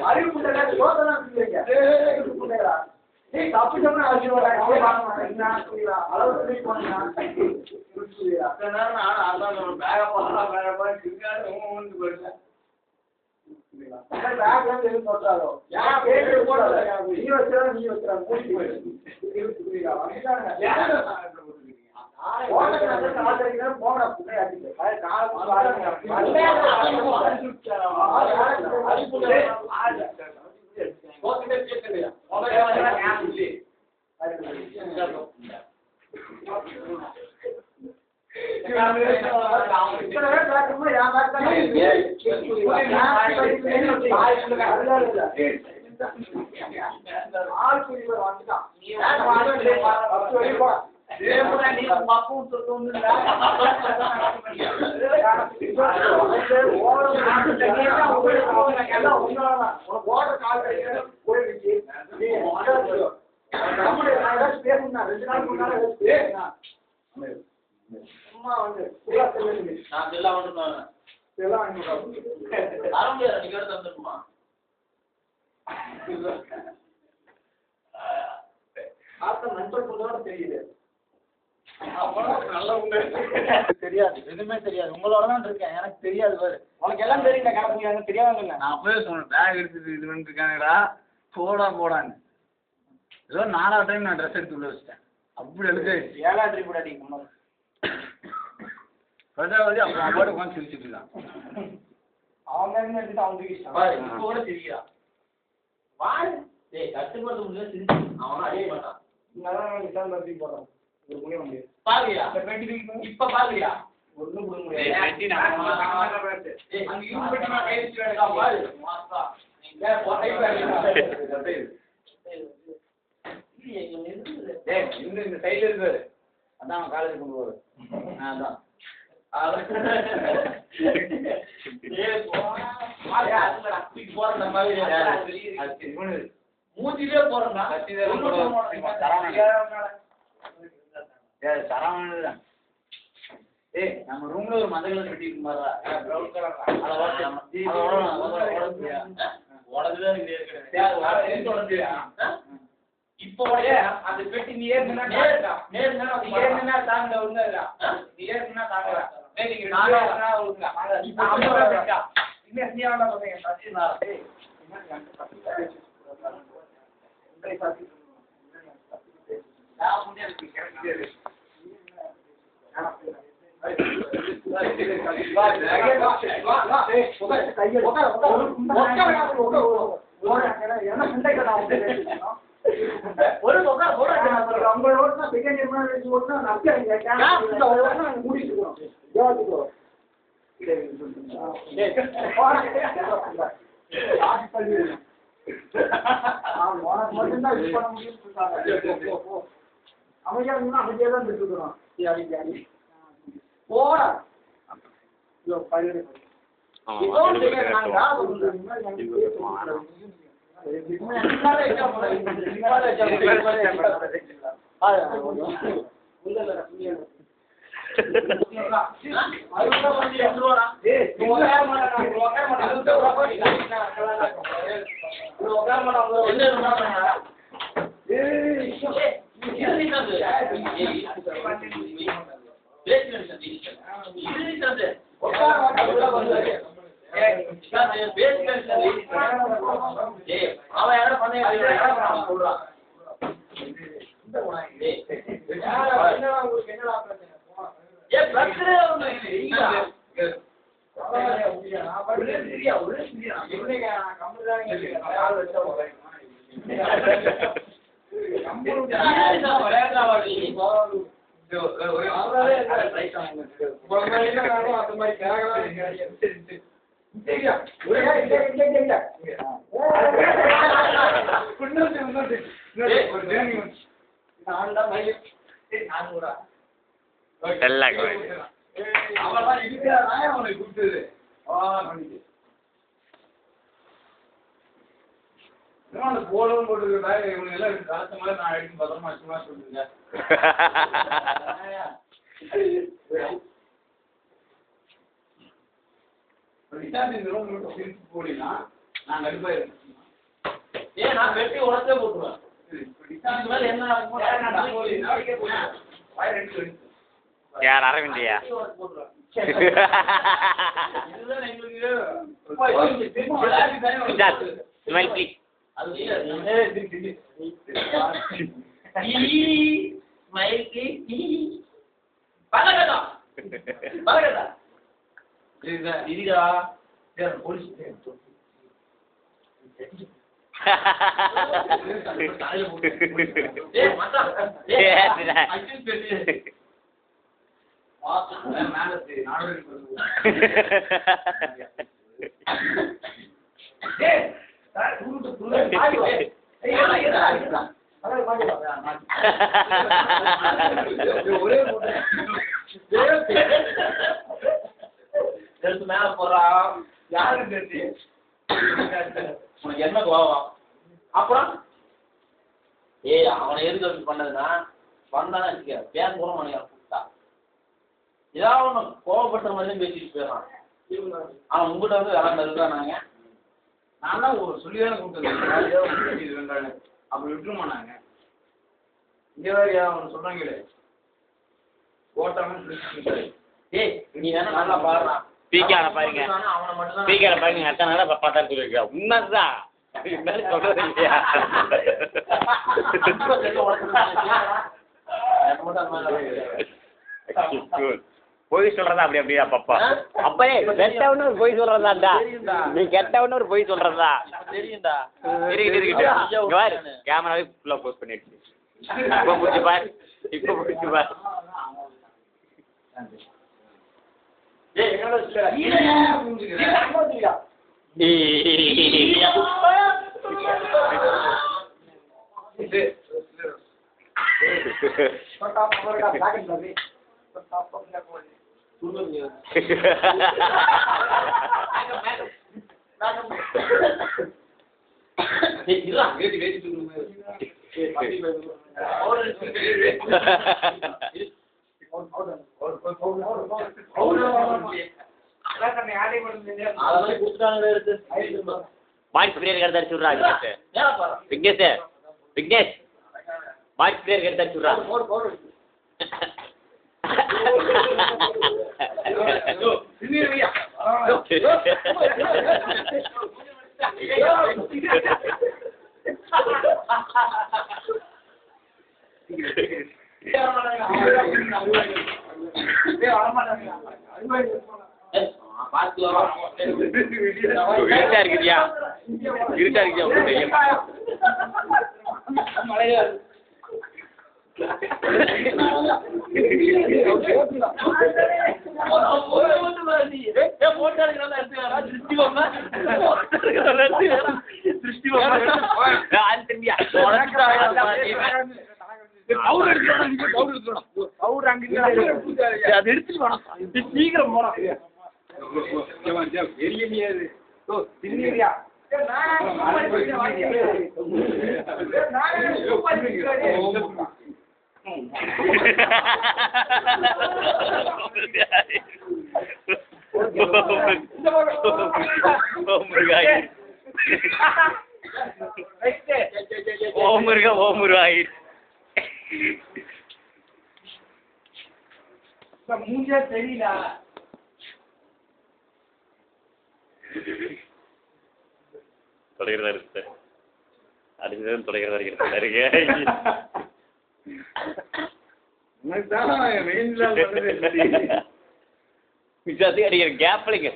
அறிவு புண்டை சோதெல்லாம் சொல்லுவீங்க. ஏய் தப்பு சொன்னா அறிவு வராங்க. அளவு போனா பேக போடுறா போயிட்டேன். பேக்லாம் எதுவும் போட்டாரோ நீ வச்சா நீ வச்சா மூடி போயிடுச்சு. சும்மா வந்து தெரியுது. தெரியாது, எதுவுமே தெரியாது. உங்களோட தான் இருக்கேன், எனக்கு தெரியாது. பாரு உனக்கு எல்லாம் தெரியுங்க, கணக்கு எனக்கு தெரியாதுங்க. நான் அப்பவே சொன்னேன் பேக் எடுத்துட்டு இது பண்ணிட்டு இருக்காங்கடா போடான்னு. ஏதோ 4வது டைம் நான் ட்ரெஸ் எடுத்து உள்ள வச்சிட்டேன். அப்படி எடுத்து 7வது ட்ரிப் கூட அடிக்கும். ரெண்டாவது அப்புறம் அம்மாட்ட உட்காந்து சிரிச்சுட்டு இருக்கான். அவங்க எடுத்துட்டு அவங்க இப்போ கூட தெரியா வாய் கட்டுப்படுத்த முடியாது. சிரிச்சு அவன் அடைய மாட்டான். போடுறான் பாக்குறியா இப்ப பாக்குறியா ஒண்ணும் கொடுக்க முடியாது. இந்த சைட்ல இருக்காரு அதான் காலேஜ் கொண்டு போறது. அதான் மூச்சிலே போறா சரவணன். ஏய் நம்ம ரூம்ல ஒரு மஞ்சள் கலர் பெட்டி இருக்கு பாருடா, பிரவுன் கலர். இப்போ அந்த பெட்டி நீ ஏறுனா நேர்னா தாங்க ஒண்ணுடா. நீ ஏறுனா தாங்கடா. நீங்க நாளா ஒழுங்கா இப்போ அந்த பெட்டா இன்னும் நீயால போறீங்க சத்தியமா. ஏய் என்ன சாத்தி நான் முன்னே கேக்குறேன். அமைதியா அமைதியா தான் இருக்கிறோம். போடா அவன் யாரும் பண்ண சொல்றான். போலவும் போட்டுருக்கா இவங்க எல்லாம் காசு மாதிரி நான் எடுத்து பத்திரமா சும்மா சொல்லுங்க. போடினா நான் கண்டிப்பா ஏன் நான் வெட்டி உடச்சே போட்டுருவேன். இதுக்கு மேல என்ன நடக்கும்? யார் அரவிந்தியா? Smile please. மேல போறா யாரு உனக்கு என்ன கோவம்? அப்புறம் அவனை எதுக்கு வச்சு பண்ணதுன்னா வந்தானே வச்சுக்க பேன் கூட மணியா கூப்பிட்டா ஏதாவது ஒன்று கோவப்பட்ட மாதிரி பேசிட்டு போயிடறான். அவன் உங்ககிட்ட வந்து விளாண்டதுதான் நான் தான் சொல்லிதானே கூப்பிட்டது அப்படி விட்டுருமா நாங்க இங்கே வேறு அவன் சொல்றாங்களே ஓட்டாம நீ வேணா நல்லா பாடுறான். பீக்கார பாருங்க, பீக்கார பாருங்க. அத்தனை நாளா பார்த்தா சொல்லிருக்கா உண்மைதான். சொல்றது இல்லையா? பொய் சொல்றதா அப்படி அப்படியா பாப்பா? அப்பயே கெட்டவனு ஒரு பொய் சொல்றதாண்டா. நீ கெட்டவனு ஒரு பொய் சொல்றதா தெரியும்டா. இருக்கட்டு கேமராவே ஃபுல்லா போஸ்ட் பண்ணிடுச்சு. இப்ப முடிச்சு பாரு, இப்ப முடிச்சு பாரு. பாய்ஸ் பிளேயர் எடுத்து அடிச்சுடுறா. விக்னேஷ் விக்னேஷ் பாய்ஸ் பிளேயர் எடுத்து அடிச்சுடுறா. இருட்டா இருக்குதியா, இருட்டா இருக்குதியா? சீக்கிரம் போனா மூஞ்சே தெரியல. தொலைகிறதா இருக்கு சார், அடிச்சதும் தொலைகிறதா இருக்கு. அடிக்கிற கேப்லிங்க